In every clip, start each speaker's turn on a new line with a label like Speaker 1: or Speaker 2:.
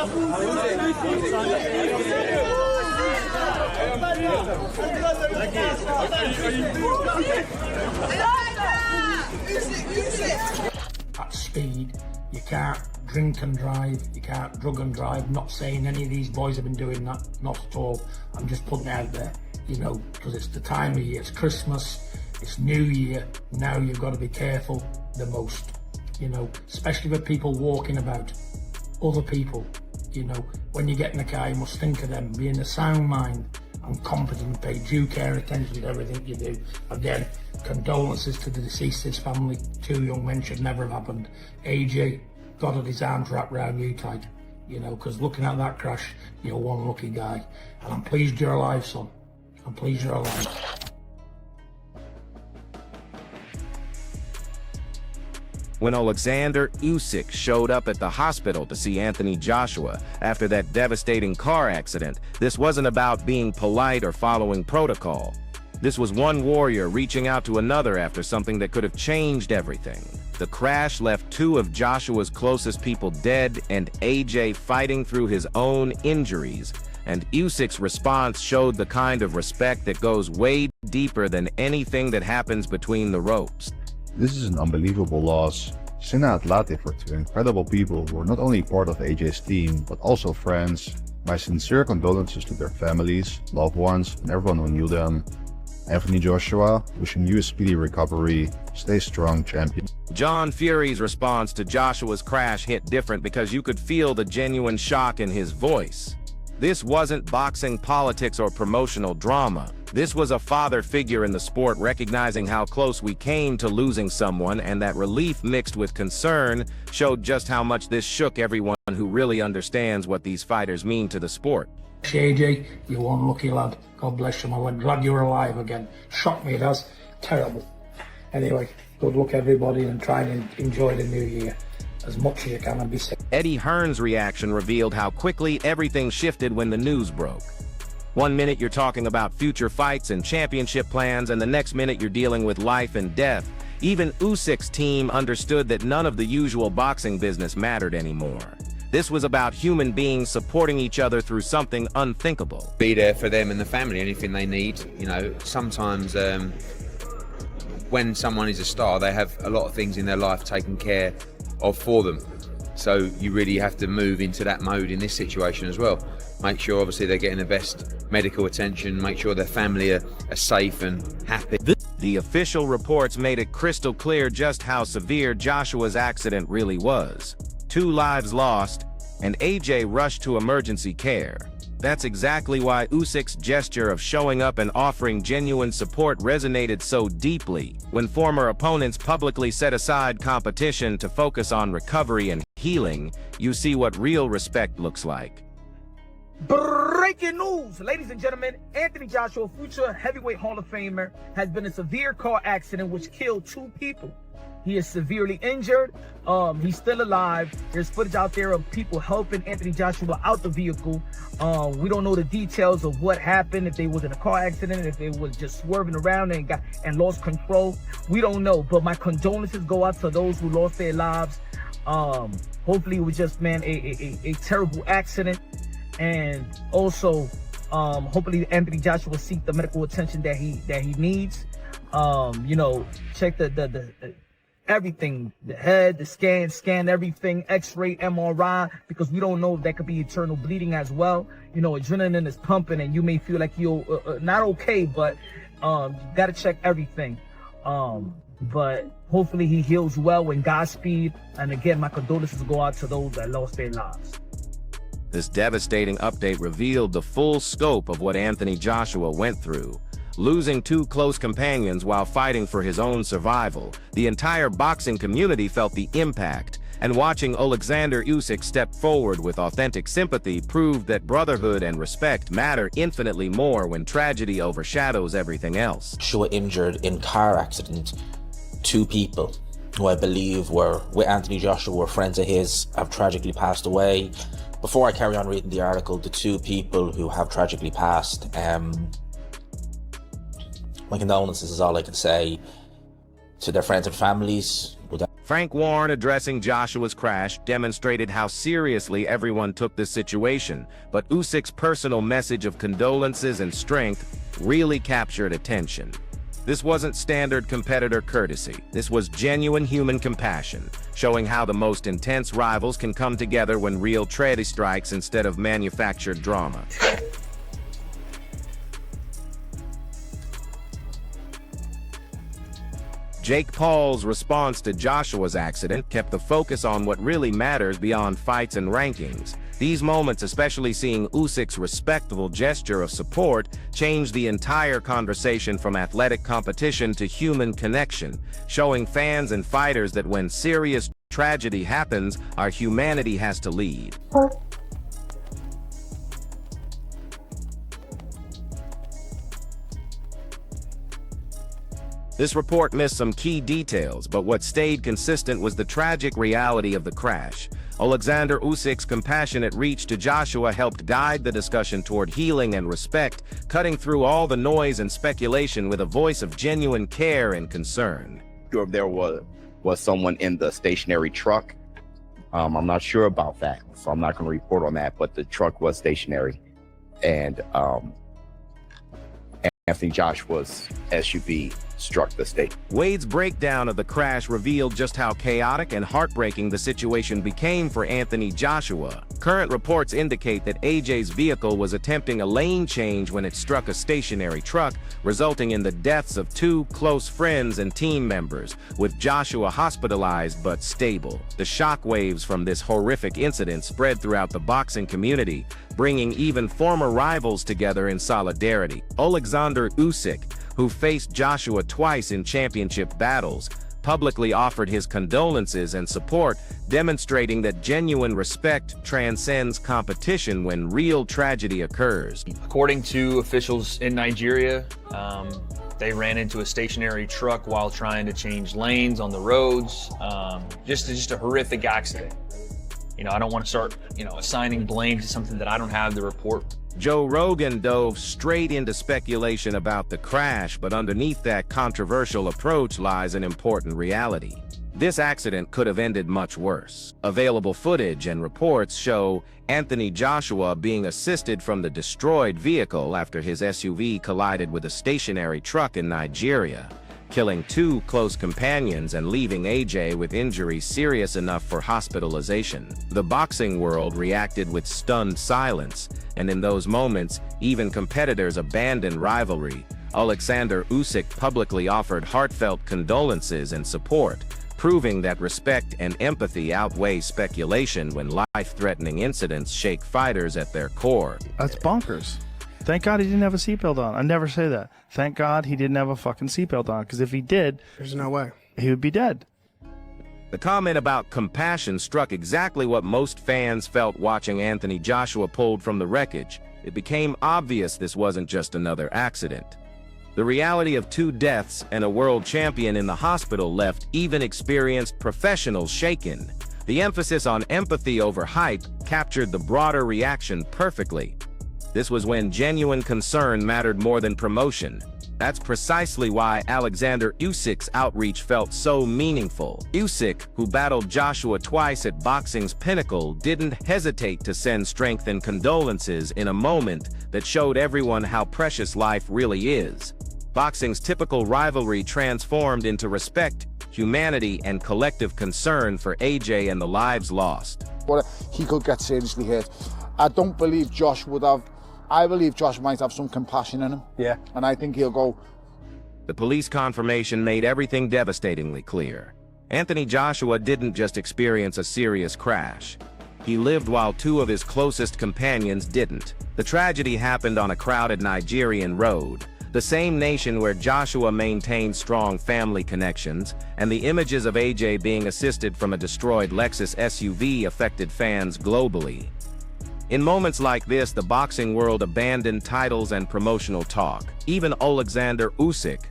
Speaker 1: At speed, you can't drink and drive, you can't drug and drive. Not saying any of these boys have been doing that, not at all. I'm just putting it out there, you know, because it's the time of year, it's Christmas, it's New Year. Now you've got to be careful the most, you know, especially with people walking about, other people, you know. When you get in the car, you must think of them, be in a sound mind and competent, pay due care attention to everything you do. Again, condolences to the deceased's family. 2 young men should never have happened. AJ, God had his arms wrapped around you tight, you know, because looking at that crash, you're one lucky guy. And I'm pleased you're alive, son. I'm pleased you're alive.
Speaker 2: When Oleksandr Usyk showed up at the hospital to see Anthony Joshua after that devastating car accident, this wasn't about being polite or following protocol. This was one warrior reaching out to another after something that could have changed everything. The crash left 2 of Joshua's closest people dead and AJ fighting through his own injuries. And Usyk's response showed the kind of respect that goes way deeper than anything that happens between the ropes.
Speaker 3: This is an unbelievable loss. Sina at Latif for 2 incredible people who were not only part of AJ's team, but also friends. My sincere condolences to their families, loved ones, and everyone who knew them. Anthony Joshua, wishing you a speedy recovery. Stay strong, champion.
Speaker 2: John Fury's response to Joshua's crash hit different because you could feel the genuine shock in his voice. This wasn't boxing politics or promotional drama. This was a father figure in the sport recognizing how close we came to losing someone, and that relief mixed with concern showed just how much this shook everyone who really understands what these fighters mean to the sport.
Speaker 1: AJ, you're one lucky lad. God bless you, I'm glad you're alive again. Shocked me, it has. Terrible. Anyway, good luck everybody and try and enjoy the new year as much as you can and be safe.
Speaker 2: Eddie Hearn's reaction revealed how quickly everything shifted when the news broke. One minute you're talking about future fights and championship plans, and the next minute you're dealing with life and death. Even Usyk's team understood that none of the usual boxing business mattered anymore. This was about human beings supporting each other through something unthinkable.
Speaker 4: Be there for them and the family, anything they need. You know, sometimes when someone is a star, they have a lot of things in their life taken care of for them. So you really have to move into that mode in this situation as well. Make sure obviously they're getting the best medical attention, make sure their family are safe and happy.
Speaker 2: The official reports made it crystal clear just how severe Joshua's accident really was. 2 lives lost, and AJ rushed to emergency care. That's exactly why Usyk's gesture of showing up and offering genuine support resonated so deeply. When former opponents publicly set aside competition to focus on recovery and healing, you see what real respect looks like.
Speaker 5: Breaking news, ladies and gentlemen, Anthony Joshua, future heavyweight Hall of Famer, has been in a severe car accident which killed 2 people. He is severely injured. He's still alive. There's footage out there of people helping Anthony Joshua out the vehicle. We don't know the details of what happened, if they was in a car accident, if they was just swerving around and lost control. We don't know, but my condolences go out to those who lost their lives. Hopefully it was just, man, a terrible accident. And also, hopefully Anthony Joshua will seek the medical attention that he needs. You know, check the everything, the head, the scan everything, x-ray, MRI, because we don't know if that could be internal bleeding as well. You know, adrenaline is pumping and you may feel like you're not okay, but you gotta check everything. But hopefully he heals well, and Godspeed. And again, my condolences go out to those that lost their lives.
Speaker 2: This devastating update revealed the full scope of what Anthony Joshua went through. Losing 2 close companions while fighting for his own survival, the entire boxing community felt the impact, and watching Oleksandr Usyk step forward with authentic sympathy proved that brotherhood and respect matter infinitely more when tragedy overshadows everything else.
Speaker 6: Joshua injured in car accident. 2 people who I believe were with Anthony Joshua, were friends of his, have tragically passed away. Before I carry on reading the article, the 2 people who have tragically passed, my condolences is all I can say to their friends and families.
Speaker 2: Frank Warren addressing Joshua's crash demonstrated how seriously everyone took the situation, but Usyk's personal message of condolences and strength really captured attention. This wasn't standard competitor courtesy. This was genuine human compassion, showing how the most intense rivals can come together when real tragedy strikes instead of manufactured drama. Jake Paul's response to Joshua's accident kept the focus on what really matters beyond fights and rankings. These moments, especially seeing Usyk's respectful gesture of support, changed the entire conversation from athletic competition to human connection, showing fans and fighters that when serious tragedy happens, our humanity has to lead. This report missed some key details, but what stayed consistent was the tragic reality of the crash. Oleksandr Usyk's compassionate reach to Joshua helped guide the discussion toward healing and respect, cutting through all the noise and speculation with a voice of genuine care and concern.
Speaker 7: Sure, there was someone in the stationary truck. I'm not sure about that, so I'm not going to report on that, but the truck was stationary. And Anthony Joshua's SUV struck the state.
Speaker 2: Wade's breakdown of the crash revealed just how chaotic and heartbreaking the situation became for Anthony Joshua. Current reports indicate that AJ's vehicle was attempting a lane change when it struck a stationary truck, resulting in the deaths of two close friends and team members, with Joshua hospitalized but stable. The shockwaves from this horrific incident spread throughout the boxing community, bringing even former rivals together in solidarity. Oleksandr Usyk, who faced Joshua twice in championship battles, publicly offered his condolences and support, demonstrating that genuine respect transcends competition when real tragedy occurs.
Speaker 8: According to officials in Nigeria, they ran into a stationary truck while trying to change lanes on the roads. Just a horrific accident. I don't want to start, assigning blame to something that I don't have the report.
Speaker 2: Joe Rogan dove straight into speculation about the crash, but underneath that controversial approach lies an important reality. This accident could have ended much worse. Available footage and reports show Anthony Joshua being assisted from the destroyed vehicle after his SUV collided with a stationary truck in Nigeria, killing two close companions and leaving AJ with injuries serious enough for hospitalization. The boxing world reacted with stunned silence, and in those moments, even competitors abandoned rivalry. Oleksandr Usyk publicly offered heartfelt condolences and support, proving that respect and empathy outweigh speculation when life-threatening incidents shake fighters at their core.
Speaker 9: That's bonkers. Thank God he didn't have a seatbelt on. I never say that. Thank God he didn't have a fucking seatbelt on, because if he did,
Speaker 10: there's no way.
Speaker 9: He would be dead.
Speaker 2: The comment about compassion struck exactly what most fans felt watching Anthony Joshua pulled from the wreckage. It became obvious this wasn't just another accident. The reality of two deaths and a world champion in the hospital left even experienced professionals shaken. The emphasis on empathy over hype captured the broader reaction perfectly. This was when genuine concern mattered more than promotion. That's precisely why Oleksandr Usyk's outreach felt so meaningful. Usyk, who battled Joshua twice at boxing's pinnacle, didn't hesitate to send strength and condolences in a moment that showed everyone how precious life really is. Boxing's typical rivalry transformed into respect, humanity, and collective concern for AJ and the lives lost.
Speaker 11: But he could get seriously hurt. I don't believe Josh would have. I believe Josh might have some compassion in him.
Speaker 10: Yeah.
Speaker 11: And I think he'll go.
Speaker 2: The police confirmation made everything devastatingly clear. Anthony Joshua didn't just experience a serious crash. He lived while two of his closest companions didn't. The tragedy happened on a crowded Nigerian road, the same nation where Joshua maintained strong family connections, and the images of AJ being assisted from a destroyed Lexus SUV affected fans globally. In moments like this, the boxing world abandoned titles and promotional talk. Even Oleksandr Usyk,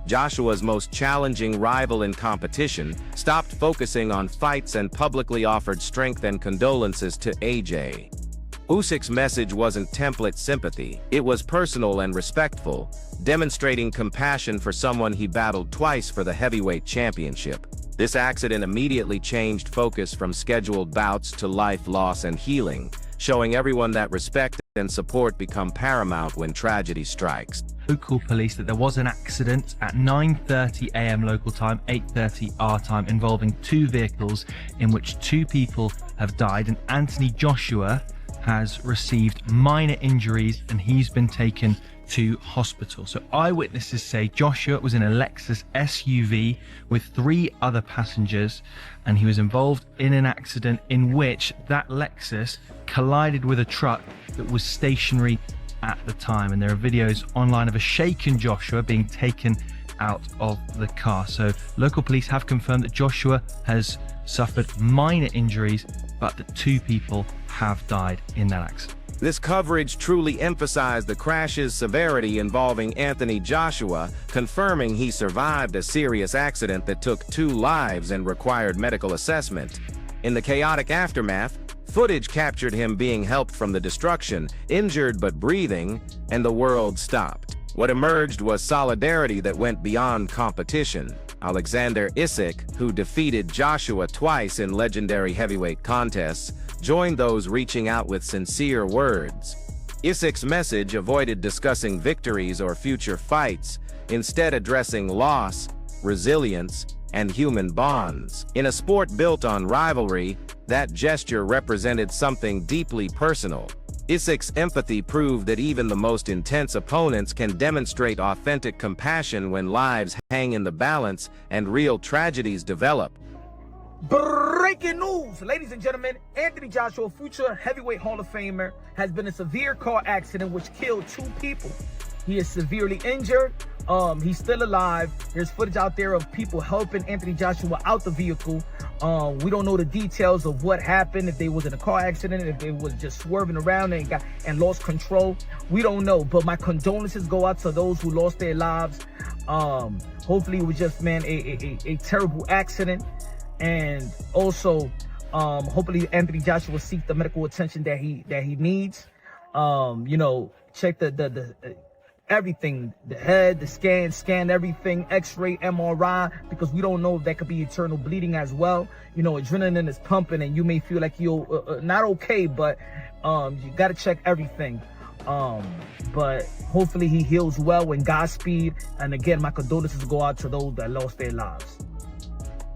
Speaker 2: Joshua's most challenging rival in competition, stopped focusing on fights and publicly offered strength and condolences to AJ. Usyk's message wasn't template sympathy, it was personal and respectful, demonstrating compassion for someone he battled twice for the heavyweight championship. This accident immediately changed focus from scheduled bouts to life loss and healing, showing everyone that respect and support become paramount when tragedy strikes.
Speaker 10: Local police that there was an accident at 9:30 a.m. local time, 8:30 our time, involving two vehicles in which two people have died, and Anthony Joshua has received minor injuries and he's been taken to hospital. So eyewitnesses say Joshua was in a Lexus SUV with 3 other passengers, and he was involved in an accident in which that Lexus collided with a truck that was stationary at the time. And there are videos online of a shaken Joshua being taken out of the car. So local police have confirmed that Joshua has suffered minor injuries, but that 2 people have died in that accident.
Speaker 2: This coverage truly emphasized the crash's severity involving Anthony Joshua, confirming he survived a serious accident that took 2 lives and required medical assessment. In the chaotic aftermath, footage captured him being helped from the destruction, injured but breathing, and the world stopped. What emerged was solidarity that went beyond competition. Oleksandr Usyk, who defeated Joshua twice in legendary heavyweight contests, joined those reaching out with sincere words. Usyk's message avoided discussing victories or future fights, instead addressing loss, resilience, and human bonds. In a sport built on rivalry, that gesture represented something deeply personal. Usyk's empathy proved that even the most intense opponents can demonstrate authentic compassion when lives hang in the balance and real tragedies develop.
Speaker 5: Breaking news, ladies and gentlemen, Anthony Joshua, future heavyweight Hall of Famer, has been in a severe car accident which killed 2 people. He is severely injured. He's still alive. There's footage out there of people helping Anthony Joshua out the vehicle. We don't know the details of what happened, if they was in a car accident, if they was just swerving around and lost control. We don't know, but my condolences go out to those who lost their lives. Hopefully it was just, man, a terrible accident. And also, hopefully Anthony Joshua will seek the medical attention that he needs. You know, check the everything, the head, the scan everything, x-ray, MRI, because we don't know if that could be internal bleeding as well. You know, adrenaline is pumping and you may feel like you're not okay, but you got to check everything. But hopefully he heals well, and Godspeed. And again, my condolences go out to those that lost their lives.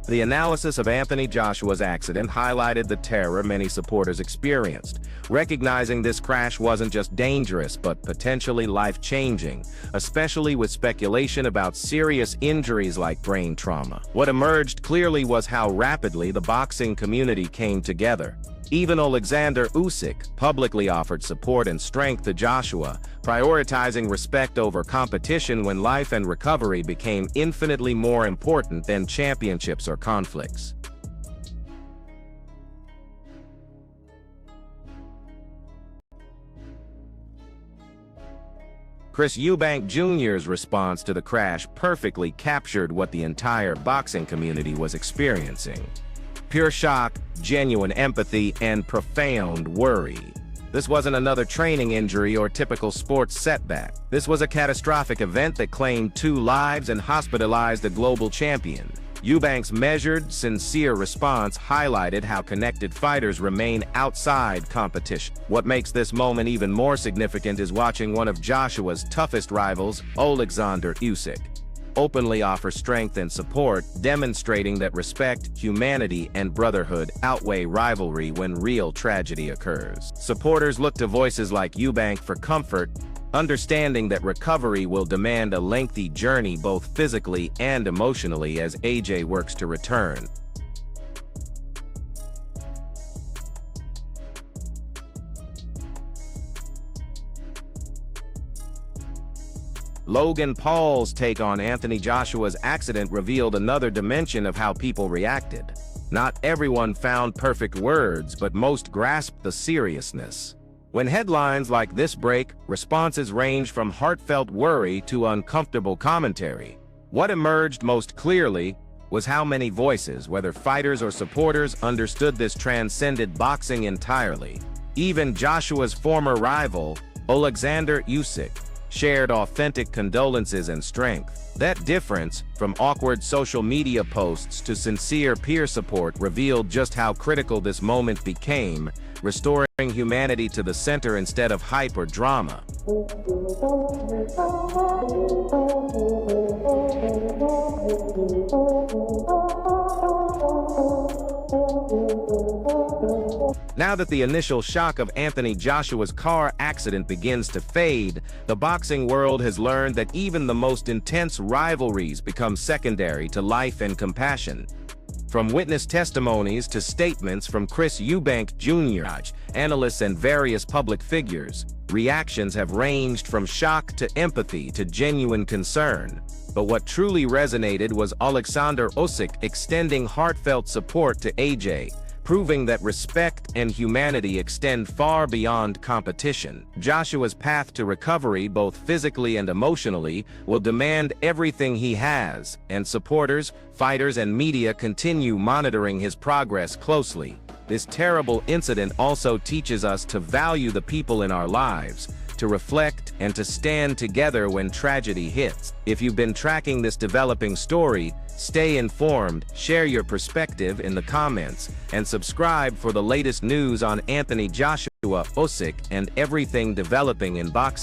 Speaker 2: The analysis of Anthony Joshua's accident highlighted the terror many supporters experienced, recognizing this crash wasn't just dangerous but potentially life-changing, especially with speculation about serious injuries like brain trauma. What emerged clearly was how rapidly the boxing community came together. Even Oleksandr Usyk publicly offered support and strength to Joshua, prioritizing respect over competition when life and recovery became infinitely more important than championships or conflicts. Eubank Jr.'s response to the crash perfectly captured what the entire boxing community was experiencing. Pure shock, genuine empathy, and profound worry. This wasn't another training injury or typical sports setback. This was a catastrophic event that claimed 2 lives and hospitalized a global champion. Eubank's measured, sincere response highlighted how connected fighters remain outside competition. What makes this moment even more significant is watching one of Joshua's toughest rivals, Oleksandr Usyk, openly offer strength and support, demonstrating that respect, humanity, and brotherhood outweigh rivalry when real tragedy occurs. Supporters look to voices like Eubank for comfort, understanding that recovery will demand a lengthy journey both physically and emotionally as AJ works to return. Logan Paul's take on Anthony Joshua's accident revealed another dimension of how people reacted. Not everyone found perfect words, but most grasped the seriousness. When headlines like this break, responses range from heartfelt worry to uncomfortable commentary. What emerged most clearly was how many voices, whether fighters or supporters, understood this transcended boxing entirely. Even Joshua's former rival, Oleksandr Usyk, shared authentic condolences and strength. That difference, from awkward social media posts to sincere peer support, revealed just how critical this moment became, restoring humanity to the center instead of hype or drama. Now that the initial shock of Anthony Joshua's car accident begins to fade, the boxing world has learned that even the most intense rivalries become secondary to life and compassion. From witness testimonies to statements from Eubank Jr., analysts and various public figures, reactions have ranged from shock to empathy to genuine concern. But what truly resonated was Oleksandr Usyk extending heartfelt support to AJ, proving that respect and humanity extend far beyond competition. Joshua's path to recovery, both physically and emotionally, will demand everything he has, and supporters, fighters, and media continue monitoring his progress closely. This terrible incident also teaches us to value the people in our lives, to reflect, and to stand together when tragedy hits. If you've been tracking this developing story, stay informed, share your perspective in the comments, and subscribe for the latest news on Anthony Joshua, Usyk, and everything developing in boxing.